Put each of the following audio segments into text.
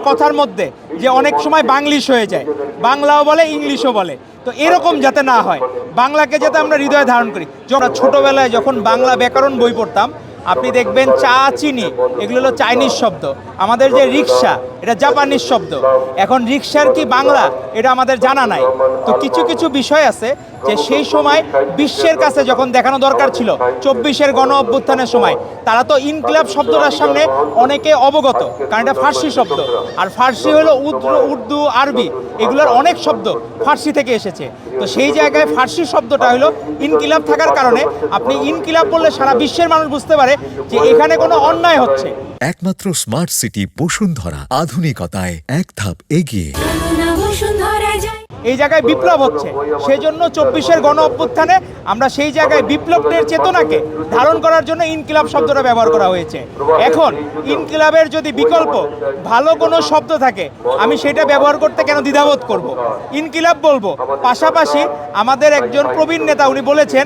কথার মধ্যে যে অনেক সময় বাংলিশ হয়ে যায়, বাংলাও বলে ইংলিশও বলে। তো এরকম যাতে না হয়, বাংলাকে যাতে আমরা হৃদয়ে ধারণ করি। আমরা ছোটোবেলায় যখন বাংলা ব্যাকরণ বই পড়তাম, আপনি দেখবেন চা চিনি এগুলো হলো চাইনিজ শব্দ। আমাদের যে রিক্সা, এটা জাপানিজ শব্দ। এখন রিক্সার কি বাংলা, এটা আমাদের জানা নাই। তো কিছু কিছু বিষয় আছে যে সেই সময় বিশ্বের কাছে যখন দেখানো দরকার ছিল, 24-এর গণ অভ্যুত্থানের সময়, তারা তো ইনকিলাব শব্দটার সামনে অনেকে অবগত, কারণ এটা ফার্সি শব্দ। আর ফার্সি হলো উর্দু, আরবি, এগুলোর অনেক শব্দ ফার্সি থেকে এসেছে। তো সেই জায়গায় ফার্সি শব্দটা হলো ইনকিলাব থাকার কারণে আপনি ইনকিলাব বললে সারা বিশ্বের মানুষ বুঝতে পারে যে এখানে কোনো অন্যায় হচ্ছে। একমাত্র স্মার্ট সিটি বসুন্ধরা, আধুনিকতায় এক ধাপ এগিয়ে। এই জায়গায় বিপ্লব হচ্ছে, সেজন্য 24-এর গণ অভ্যুত্থানে আমরা সেই জায়গায় বিপ্লবের চেতনাকে ধারণ করার জন্য ইনকিলাব শব্দটা ব্যবহার করা হয়েছে। এখন ইনকিলাবের যদি বিকল্প ভালো কোনো শব্দ থাকে, আমি সেটা ব্যবহার করতে কেন দ্বিধাবোধ করব? ইনকিলাব বলবো। পাশাপাশি আমাদের একজন প্রবীণ নেতা উনি বলেছেন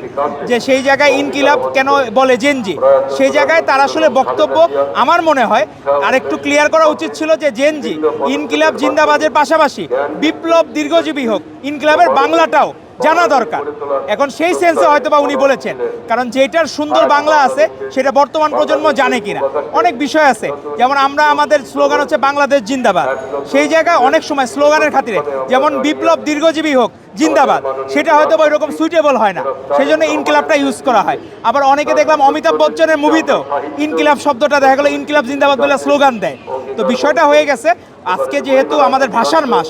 যে সেই জায়গায় ইনকিলাব কেন বলে জেনজি, সেই জায়গায় তার আসলে বক্তব্য আমার মনে হয় আরেকটু ক্লিয়ার করা উচিত ছিল যে জেনজি ইনকিলাব জিন্দাবাদের পাশাপাশি বিপ্লব দীর্ঘজীবী হোক, ইনকিলাবের বাংলাটাও জানা দরকার। এখন সেই সেন্সে হয়তো বা উনি বলেছেন, কারণ যেটার সুন্দর বাংলা আছে সেটা বর্তমান প্রজন্ম জানে কিনা। অনেক বিষয় আছে, যেমন আমরা আমাদের স্লোগান হচ্ছে বাংলাদেশ জিন্দাবাদ, সেই জায়গায় অনেক সময় স্লোগানের খাতিরে যেমন বিপ্লব দীর্ঘজীবী হোক জিন্দাবাদ, সেটা হয়তো বা ওইরকম সুইটেবল হয় না, সেই জন্য ইনকিলাবটা ইউজ করা হয়। আবার অনেকে দেখলাম অমিতাভ বচ্চনের মুভিতেও ইনকিলাব শব্দটা দেখা গেলো ইনকিলাব জিন্দাবাদ বলে স্লোগান দেয়। তো বিষয়টা হয়ে গেছে, আজকে যেহেতু আমাদের ভাষার মাস,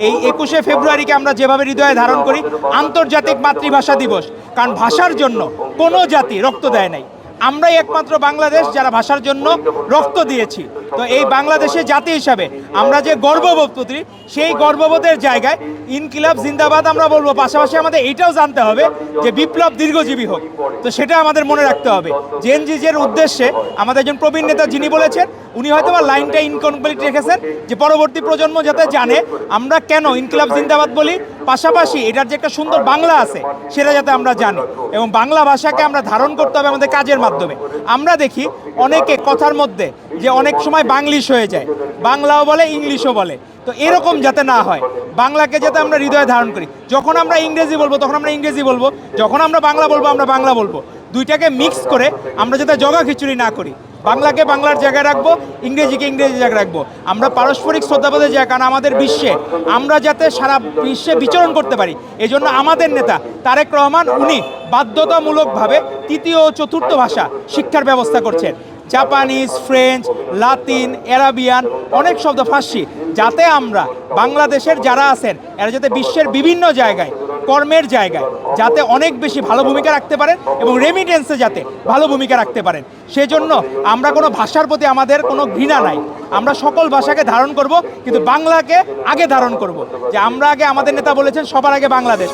এই 21শে ফেব্রুয়ারিকে আমরা যেভাবে হৃদয়ে ধারণ করি আন্তর্জাতিক মাতৃভাষা দিবস, কারণ ভাষার জন্য কোনো জাতি রক্ত দেয় নাই, আমরাই একমাত্র বাংলাদেশ যারা ভাষার জন্য রক্ত দিয়েছি। তো এই বাংলাদেশের জাতি হিসাবে আমরা যে গর্ববোধ করি, সেই গর্ববোধের জায়গায় ইনকিলাব জিন্দাবাদ আমরা বলবো। পাশাপাশি আমাদের এইটাও জানতে হবে যে বিপ্লব দীর্ঘজীবী হোক। তো সেটা আমাদের মনে রাখতে হবে। জেনজিজের উদ্দেশ্যে আমাদের একজন প্রবীণ নেতা যিনি বলেছেন, উনি হয়তো বা লাইনটা ইনকমপ্লিট রেখেছেন, যে পরবর্তী প্রজন্ম যাতে জানে আমরা কেন ইনকিলাব জিন্দাবাদ বলি, পাশাপাশি এটার যে একটা সুন্দর বাংলা আছে সেটা যাতে আমরা জানি, এবং বাংলা ভাষাকে আমরা ধারণ করতে হবে আমাদের কাজের মাধ্যমে। আমরা দেখি অনেকে কথার মধ্যে যে অনেক সময় বাংলিশ হয়ে যায়, বাংলাও বলে ইংলিশও বলে। তো এরকম যাতে না হয়, বাংলাকে যাতে আমরা হৃদয়ে ধারণ করি। যখন আমরা ইংরেজি বলবো তখন আমরা ইংরেজি বলবো, যখন আমরা বাংলা বলবো আমরা বাংলা বলবো। দুইটাকে মিক্স করে আমরা যাতে জগা খিচুড়ি না করি, বাংলাকে বাংলার জায়গায় রাখবো, ইংরেজিকে ইংরেজি জায়গায় রাখবো। আমরা পারস্পরিক শ্রদ্ধাবোধের জায়গা, কারণ আমাদের বিশ্বে আমরা যাতে সারা বিশ্বে বিচরণ করতে পারি, এজন্য আমাদের নেতা তারেক রহমান উনি বাধ্যতামূলকভাবে 3য় ও 4র্থ ভাষা শিক্ষার ব্যবস্থা করছেন। জাপানিজ, ফ্রেঞ্চ, লাতিন, অ্যারাবিয়ান, অনেক শব্দ ফার্সি, যাতে আমরা বাংলাদেশের যারা আছেন এরা যাতে বিশ্বের বিভিন্ন জায়গায় কর্মের জায়গায় যাতে অনেক বেশি ভালো ভূমিকা রাখতে পারেন এবং রেমিটেন্সে যাতে ভালো ভূমিকা রাখতে পারেন। সেজন্য আমরা কোনো ভাষার প্রতি আমাদের কোনো ঘৃণা নাই, আমরা সকল ভাষাকে ধারণ করব, কিন্তু বাংলাকে আগে ধারণ করব। যে আমরা আগে, আমাদের নেতা বলেছেন সবার আগে বাংলাদেশ।